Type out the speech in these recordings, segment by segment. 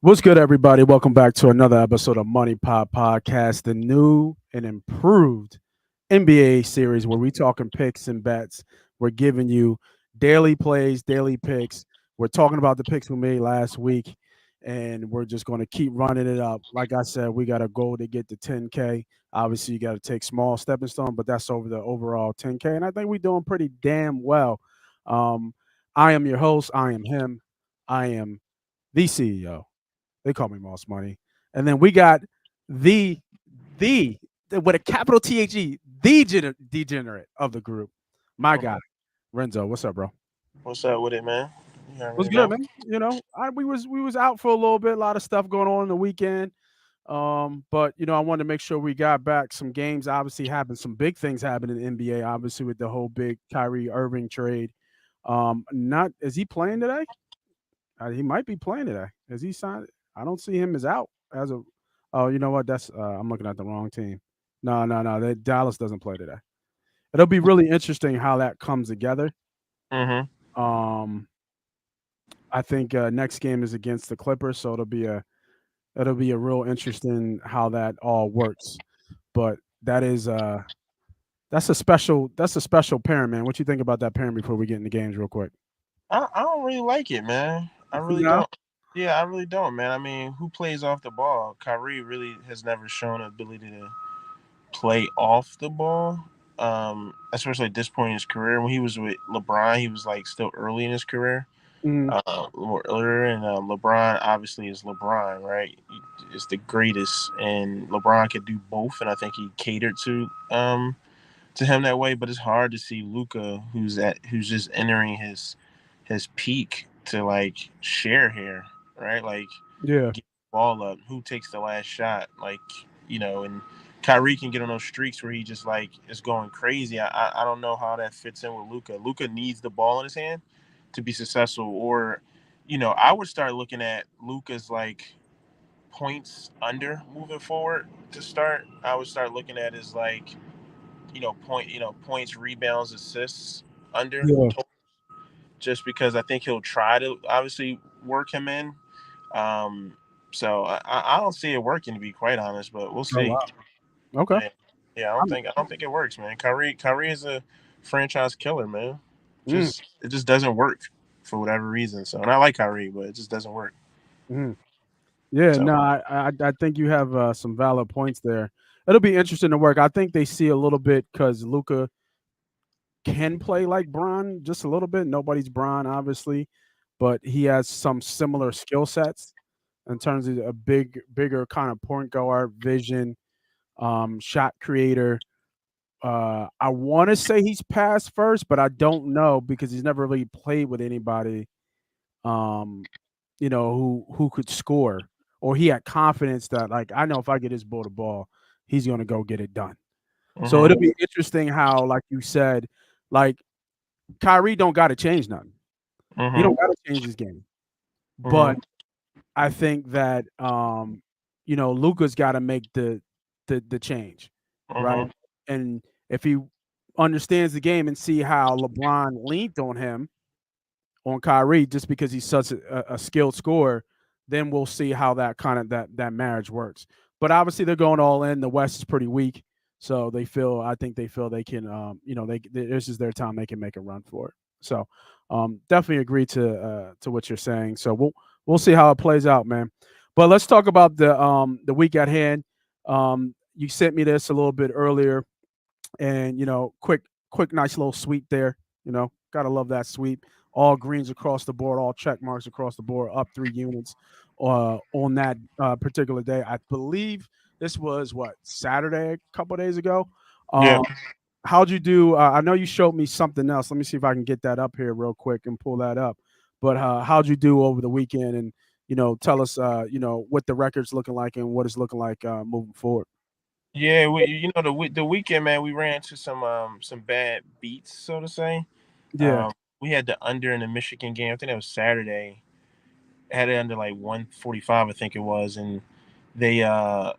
What's good, everybody? Welcome back to another episode of Money Pop Podcast, the new and improved NBA series where we talking picks and bets. We're giving you daily plays, daily picks. We're talking about the picks we made last week, and we're just going to keep running it up. Like I said, we got a goal to get to 10K. Obviously, you got to take small stepping stone, but that's over the overall 10K, and I think we're doing pretty damn well. Um, I am your host. I am him. I am the CEO. They call me Moss Money. And then we got the the with a capital THE, the degenerate of the group, my guy Renzo. What's up, bro? What's up with it, man? You What's already good, know. man? We was out for a little bit, a lot of stuff going on in the weekend. But I wanted to make sure we got back some games. Obviously, happened some big things happened in the NBA. Obviously, with the whole big Kyrie Irving trade. Not is he playing today? He might be playing today. Is he signed? I don't see him as out as a. Oh, you know what? That's I'm looking at the wrong team. No, no, no. Dallas doesn't play today. It'll be really interesting how that comes together. Mm-hmm. Um, I think next game is against the Clippers, so it'll be a real interesting how that all works. But that's a special pairing, man. What you think about that pairing before we get into games, real quick? I don't really like it, man. I really No. don't. Yeah, I really don't, man. I mean, who plays off the ball? Kyrie really has never shown ability to play off the ball. Especially at this point in his career. When he was with LeBron, he was like still early in his career. Mm, More earlier, and LeBron obviously is LeBron, right? Is the greatest, and LeBron could do both, and I think he catered to him that way. But it's hard to see Luca, who's just entering his peak, to like share here, right? Like yeah. get the ball up. Who takes the last shot? Like and Kyrie can get on those streaks where he just like is going crazy. I don't know how that fits in with Luca. Luca needs the ball in his hand to be successful, or I would start looking at Luca's like points under moving forward to start. I would start looking at his like points, rebounds, assists under, Yeah. just because I think he'll try to obviously work him in. Um, so I don't see it working, to be quite honest, but we'll Oh see. wow. Okay. Yeah, yeah, I'm, I don't think it works, man. Kyrie is a franchise killer, man. mm, It just doesn't work for whatever reason. So, and I like Kyrie, but it just doesn't work. mm. Yeah, So, no, I think you have some valid points there. It'll be interesting to work. I think they see a little bit because Luca can play like Bron just a little bit. Nobody's Bron, obviously, but he has some similar skill sets in terms of a bigger kind of point guard vision, shot creator. I want to say he's passed first, but I don't know because he's never really played with anybody um, who could score, or he had confidence that like I know if I get his ball the ball, he's gonna go get it done. So it'll hmm be interesting how, like you said, like Kyrie don't got to change nothing. He hmm don't got to change his game, but hmm I think that Luca's got to make the change, right? hmm And if he understands the game and see how LeBron leaned on Kyrie just because he's such a skilled scorer, then we'll see how that kind of that marriage works. But obviously they're going all in. The West is pretty weak, so I think they feel they can, this is their time. They can make a run for it. So definitely agree to what you're saying. So we'll see how it plays out, man. But let's talk about the week at hand. You sent me this a little bit earlier, and quick nice little sweep there. Gotta love that sweep. All greens across the board, all check marks across the board, up 3 units on that particular day. I believe this was what, Saturday, a couple of days ago. yeah, um how'd you do? I know you showed me something else. Let me see if I can get that up here real quick and pull that up. But how'd you do over the weekend? And tell us what the record's looking like and what it's looking like moving forward. yeah. The weekend, man. We ran into some bad beats, so to say. Yeah. Um, we had the under in the Michigan game. I think that was Saturday. Had it under like 145, I think it was, and they uh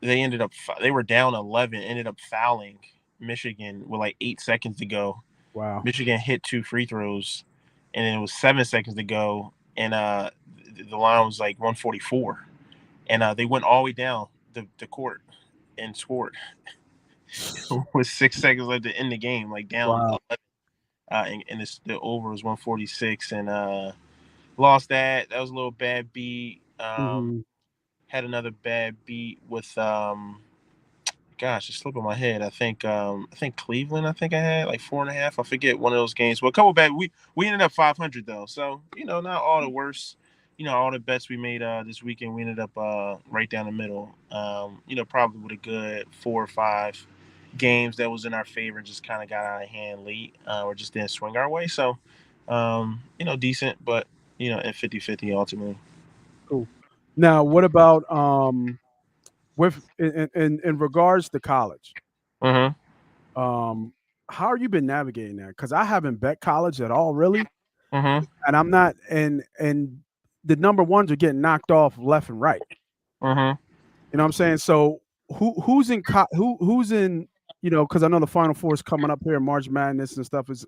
they ended up they were down 11, ended up fouling Michigan with like 8 seconds to go. Wow. Michigan hit two free throws, and then it was 7 seconds to go, and the line was like 144, and they went all the way down the court and scored with 6 seconds left to end the game, like down Wow. 11. And the over was 146, and lost that. That was a little bad beat. Mhm. Had another bad beat with gosh, it's slipping my head. I think Cleveland. I think I had like 4.5. I forget one of those games. Well, a couple bad. We ended up 500 though, so not all the worst. All the bets we made this weekend, we ended up right down the middle. Probably with a good 4 or 5 games that was in our favor, and just kind of got out of hand late, or just didn't swing our way. So, decent, but at 50-50 ultimately. Cool. Now, what about with in regards to college? Mm-hmm. Um, how have you been navigating that? Because I haven't bet college at all, really, Mm-hmm. and I'm not, and the number ones are getting knocked off left and right. Mm-hmm. You know what I'm saying? So who's in, because I know the Final Four is coming up here, March Madness and stuff is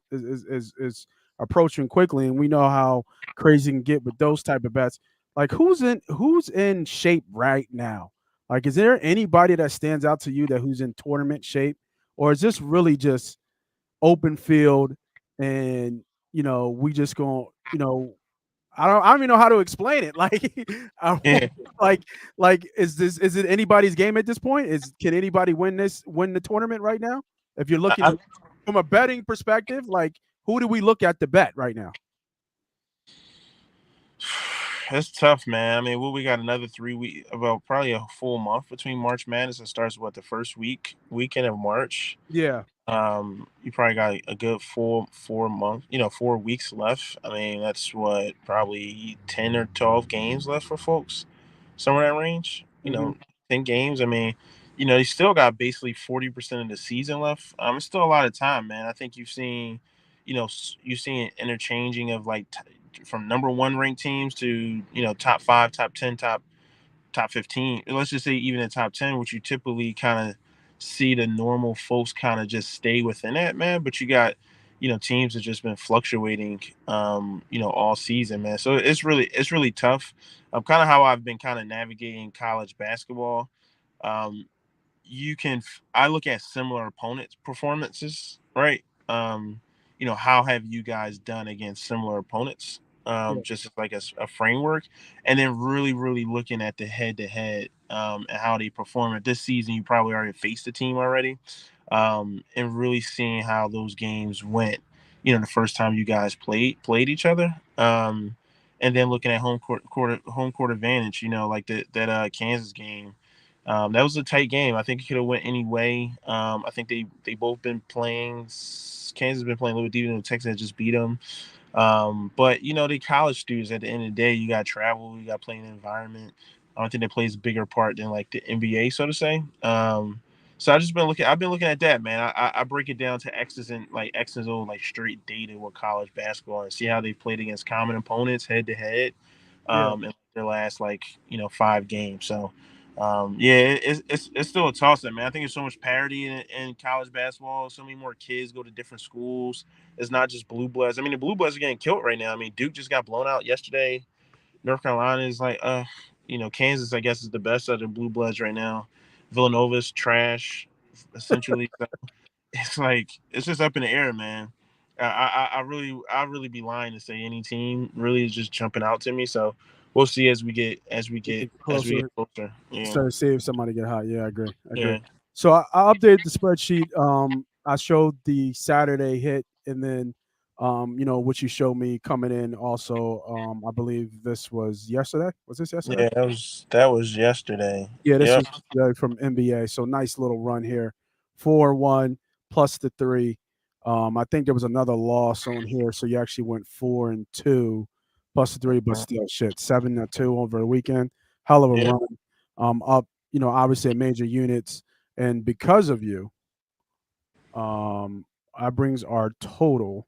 approaching quickly, and we know how crazy it can get with those type of bets. Like who's in shape right now? Like, is there anybody that stands out to you that who's in tournament shape, or is this really just open field and we just going I don't even know how to explain it. Like, I Yeah. like is it anybody's game at this point? Can anybody win the tournament right now? If you're looking I, at from a betting perspective, like who do we look at to bet right now? It's tough, man. I mean, we got another 3 week, about probably a full month between March Madness. It starts the first weekend of March. Yeah. You probably got a good 4 month, 4 weeks left. I mean, that's what, probably 10 or 12 games left for folks, somewhere in that range. Hmm. 10 games. I mean, you still got basically 40% of the season left. It's still a lot of time, man. I think you've seen interchanging of like from number one ranked teams to top five, top 10, top 15. Let's just say even the top 10, which you typically kind of see the normal folks kind of just stay within that, man. But you got, teams that just been fluctuating, all season, man. So it's really tough. Kind of how I've been kind of navigating college basketball. Um, I look at similar opponents' performances, right? How have you guys done against similar opponents? Yeah. Just as like a framework, and then really, really looking at the head to head, and how they perform. At this season, you probably already faced the team already, and really seeing how those games went. The first time you guys played each other, and then looking at home court advantage. Like that Kansas game. That was a tight game. I think it could have went any way. I think they both been playing. Kansas has been playing a little bit deeper than Texas had just beat them. But the college students, at the end of the day, you got travel, you got playing the environment. I don't think that plays a bigger part than like the NBA, so to say. So I've been looking at that, man. I break it down to X and O, like straight data with college basketball, and see how they played against common opponents head to head, Yeah. in their last 5 games. So yeah, it's still a toss up, man. I think there's so much parity in college basketball. So many more kids go to different schools. It's not just blue bloods. I mean, the blue bloods are getting killed right now. I mean, Duke just got blown out yesterday. North Carolina is like, Kansas, I guess, is the best of the blue bloods right now. Villanova's trash, essentially. So it's like it's just up in the air, man. I really be lying to say any team really is just jumping out to me. So we'll see Get as we get closer. closer. Yeah, Start to see if somebody get hot. Yeah, I agree. I agree. yeah, So I updated the spreadsheet. I showed the Saturday hit, and then what you showed me coming in. Also, I believe this was yesterday. Was this yesterday? yeah. That was yesterday. Yeah, this Yeah, was from NBA. So nice little run here, 4-1 plus the three. I think there was another loss on here, so you actually went 4-2 plus the three, but still shit 7-2 over the weekend. Hell of a yeah, run. Up, obviously in major units, and because of you, that brings our total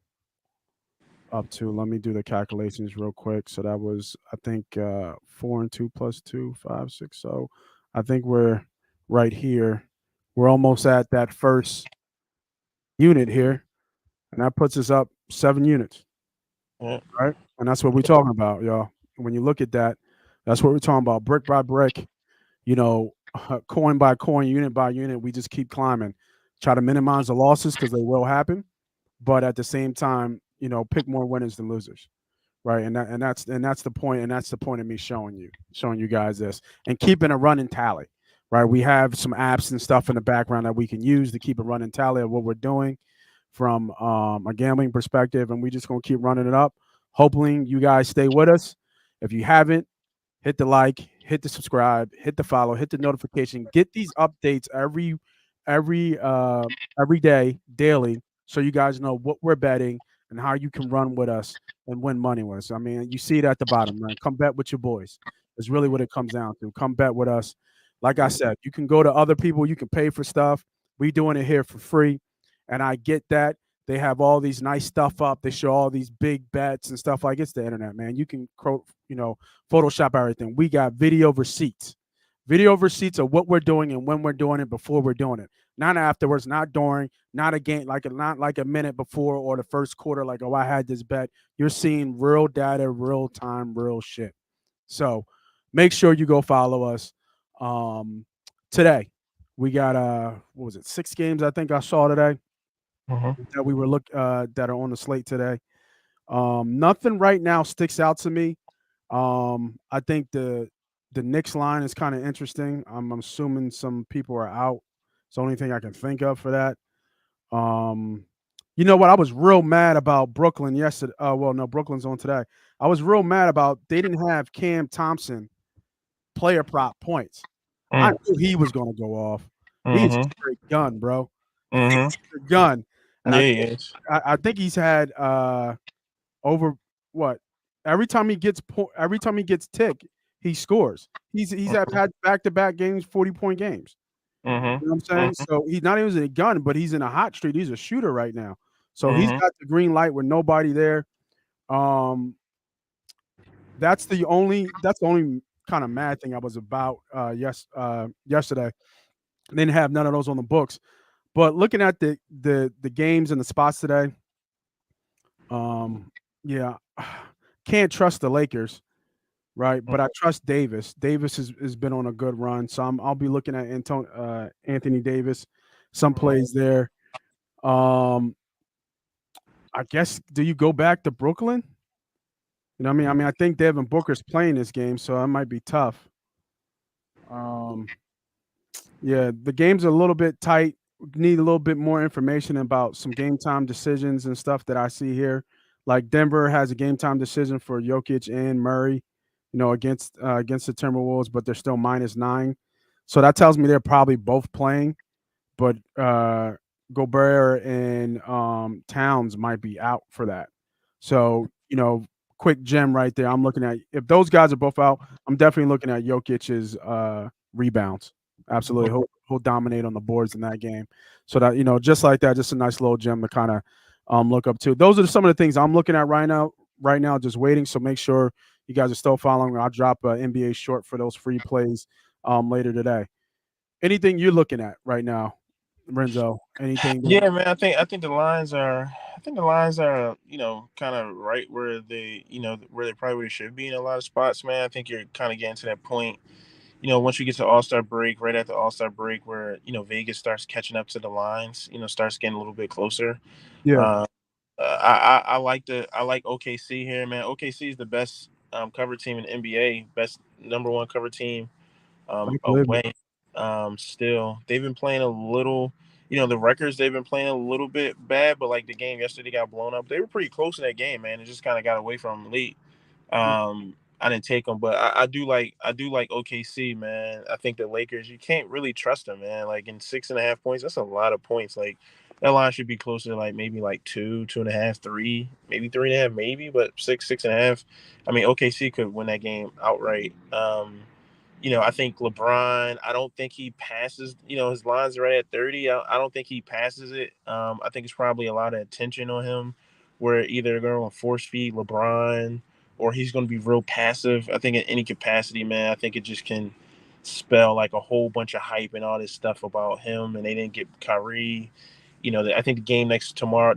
up to. Let me do the calculations real quick. So that was, I think, 4-2 plus 2, 5, 6. So I think we're right here. We're almost at that first unit here, and that puts us up 7 units, yeah. right? And that's what we're talking about, y'all. when you look at that, that's what we're talking about, brick by brick. You know, coin by coin, unit by unit. We just keep climbing. Try to minimize the losses because they will happen, but at the same time, you know, pick more winners than losers, right? And that's the point, and that's the point of me showing you guys this and keeping a running tally, right? We have some apps and stuff in the background that we can use to keep a running tally of what we're doing from a gambling perspective, and we just gonna keep running it up. Hoping you guys stay with us. If you haven't, hit the like, hit the subscribe, hit the follow, hit the notification. Get these updates every uh every day, daily, so you guys know what we're betting and how you can run with us and win money with us. I mean, you see it at the bottom, man. Come bet with your boys. It's really what it comes down to. Come bet with us. Like I said, you can go to other people, you can pay for stuff. We doing it here for free. And I get that. They have all these nice stuff up. They show all these big bets and stuff like it's the internet, man. You can Photoshop everything. We got video receipts of what we're doing and when we're doing it before we're doing it. Not afterwards, not during, not a game, not like a minute before or the first quarter, like, oh, I had this bet. You're seeing real data, real time, real shit. So make sure you go follow us. Um, Today, we got what was it, 6 games I think I saw today Mhm. that we were that are on the slate today. Nothing right now sticks out to me. I think the Knicks line is kind of interesting. I'm assuming some people are out. It's the only thing I can think of for that. Um, you know what? I was real mad about Brooklyn yesterday. Well, no, Brooklyn's on today. I was real mad about they didn't have Cam Thompson player prop points. I Mm. knew he was going to go off. He's a Mhm. straight gun, bro. Mhm. He's a gun, and Yeah, he is. I think he's had over what every time he gets tick, he scores. He's Mhm. had back to back games, 40-point games. Mhm. You know what I'm saying? Mhm. So he's not even a gun, but he's in a hot streak. He's a shooter right now. So he's Mhm. got the green light with nobody there. Um, that's the only kind of mad thing I was about yesterday. Didn't have none of those on the books. But looking at the games and the spots today, um, yeah, can't trust the Lakers, right? But I trust Davis. Davis has been on a good run, so I'll be looking at Anthony Davis. Some plays there. Um, I guess do you go back to Brooklyn? You know what I mean? I think Devin Booker's playing this game, so that might be tough. Um, yeah, the game's a little bit tight. Need a little bit more information about some game time decisions and stuff that I see here. Like Denver has a game time decision for Jokic and Murray, against the Timberwolves, but they're still -9. So that tells me they're probably both playing, but Gobert and Towns might be out for that. So, quick gem right there. I'm looking at if those guys are both out, I'm definitely looking at Jokic's rebounds. Absolutely. He'll dominate on the boards in that game. So that, just like that, just a nice little gem to kind of look up to. Those are some of the things I'm looking at right now, just waiting. So make sure you guys are still following. I'll drop an NBA short for those free plays later today. Anything you're looking at right now, Renzo? Anything that Yeah, man. I think the lines are. I think the lines are, kind of right where where they probably should be in a lot of spots, man. I think you're kind of getting to that point, once you get to All Star break, right after All Star break, where Vegas starts catching up to the lines, starts getting a little bit closer. yeah, Uh, I like OKC here, man. OKC is the best cover team in the NBA, best number one cover team I believe it. away. Still, they've been playing a little. The records they've been playing a little bit bad, but like the game yesterday got blown up. They were pretty close in that game, man. It just kind of got away from them late. I didn't take them, but I do like OKC, man. I think the Lakers, you can't really trust them, man. Like in 6.5 points, that's a lot of points. Like that line should be closer to like maybe like 2.5, 3, maybe 3.5, maybe, but 6.5. I mean, OKC could win that game outright. I think LeBron, I don't think he passes, his lines are right at 30. I don't think he passes it. I think it's probably a lot of attention on him where either they're going to force feed LeBron or he's going to be real passive. I think in any capacity, man, I think it just can spell like a whole bunch of hype and all this stuff about him. And they didn't get Kyrie. I think the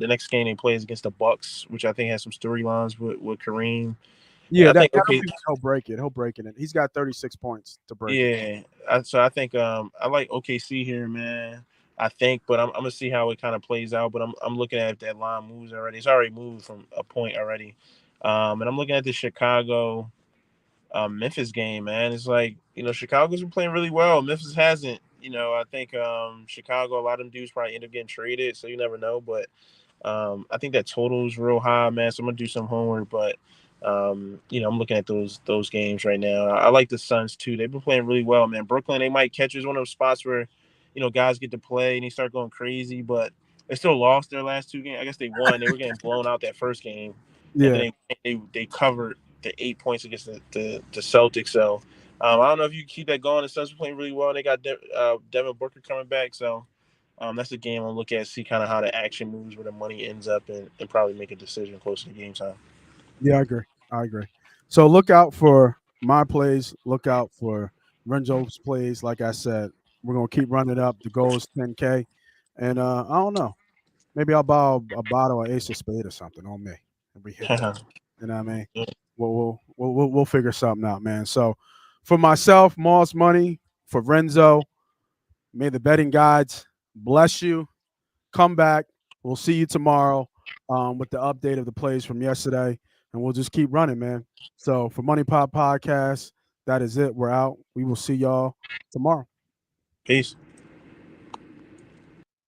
next game they play is against the Bucks, which I think has some storylines with Kareem. Yeah, I think that'll okay. be when he'll break it. He'll break it. And he's got 36 points to break it. Yeah, so I think I like OKC here, man. I think, but I'm gonna see how it kind of plays out. But I'm looking at if that line moves already. It's already moved from a point already, and I'm looking at the Chicago Memphis game, man. It's like Chicago's been playing really well. Memphis hasn't. I think Chicago, a lot of them dudes probably end up getting traded, so you never know. But I think that total is real high, man. So I'm gonna do some homework, but I'm looking at those games right now. I like the Suns too. They've been playing really well, man. Brooklyn, they might catch us one of those spots where guys get to play and they start going crazy, but they still lost their last two games. I guess they won. They were getting blown out that first game, and Yeah. then they covered the 8 points against the Celtics. So I don't know if you keep that going. The Suns are playing really well. They got Devin Booker coming back, so. That's the game I'll look at, see kind of how the action moves, where the money ends up, and probably make a decision close to the game time. Yeah, I agree. I agree. So look out for my plays. Look out for Renzo's plays. Like I said, we're gonna keep running up. The goal is 10K, and I don't know. Maybe I'll buy a bottle of Ace of Spade or something on me, and we hit that. You know what I mean? We'll figure something out, man. So for myself, Moss Money, for Renzo, may the betting gods bless you. Come back. We'll see you tomorrow with the update of the plays from yesterday, and we'll just keep running, man. So for Money Pop Podcast, that is it. We're out. We will see y'all tomorrow. Peace.